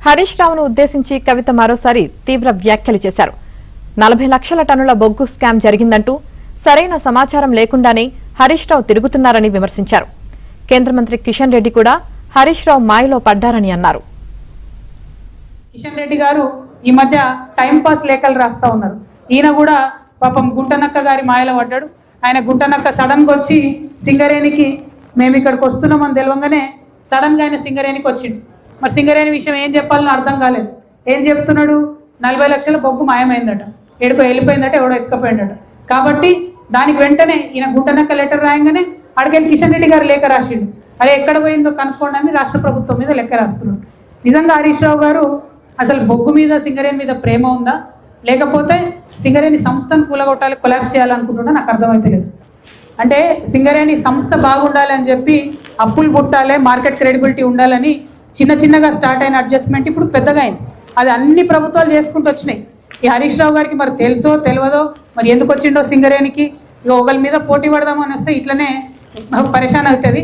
హరీష్ రావును ఉద్దేశించి కవిత మరోసారి తీవ్ర వ్యాఖ్యలు చేశారు. 40 లక్షల టన్నుల బొగ్గు స్కామ్ జరిగిందంటూ సరైన సమాచారం లేకుండానే హరీష్ రావు తిరుగుతున్నారని విమర్శించారు. కేంద్ర మంత్రి కిషన్ రెడ్డి కూడా హరీష్ రావు మాయలో పడ్డారని అన్నారు. కిషన్ రెడ్డి గారు ఈ మధ్య టైం పాస్ లేఖలు రాస్తా ఉన్నారు. ఈయన కూడా పాపం గుంటనక్క గారి మాయలో పడ్డాడు. ఆయన గుంటనక్క సడన్గా వచ్చి సింగరేణికి మేము ఇక్కడికి వస్తున్నామని తెలవంగానే సడన్గా ఆయన సింగరేణికి వచ్చిండు. మరి సింగరేణి విషయం ఏం చెప్పాలని అర్థం కాలేదు. ఏం చెప్తున్నాడు? 40 లక్షల బొగ్గు మాయమైందట, ఎడుకో వెళ్ళిపోయిందట, ఎవడో ఎత్తుకపోయిందట. కాబట్టి దానికి వెంటనే ఈయన గుంటనక్క లెటర్ రాయంగానే అడిగేది కిషన్ రెడ్డి గారు లేఖ రాసిండు. అరే ఎక్కడ పోయిందో కనుక్కోండి అని రాష్ట్ర ప్రభుత్వం మీద లెక్క రాస్తున్నాడు. నిజంగా హరీష్ రావు గారు అసలు బొగ్గు మీద సింగరేణి మీద ప్రేమ ఉందా, లేకపోతే సింగరేణి సంస్థను కూలగొట్టాలి, కొలాప్స్ చేయాలనుకుంటున్నా నాకు అర్థమైతే లేదు. అంటే సింగరేణి సంస్థ బాగుండాలి అని చెప్పి అప్పులు పుట్టాలి, మార్కెట్ క్రెడిబిలిటీ ఉండాలని చిన్న చిన్నగా స్టార్ట్ అయిన అడ్జస్ట్మెంట్ ఇప్పుడు పెద్దగా అయింది. అది అన్ని ప్రభుత్వాలు చేసుకుంటూ వచ్చినాయి. ఈ హరీష్ రావు గారికి మరి తెలుసో తెలియదో మరి ఎందుకు వచ్చిండో సింగరేణికి, ఇక ఒకరి మీద పోటీ పడదామని వస్తే ఇట్లనే పరేషాన్ అవుతుంది.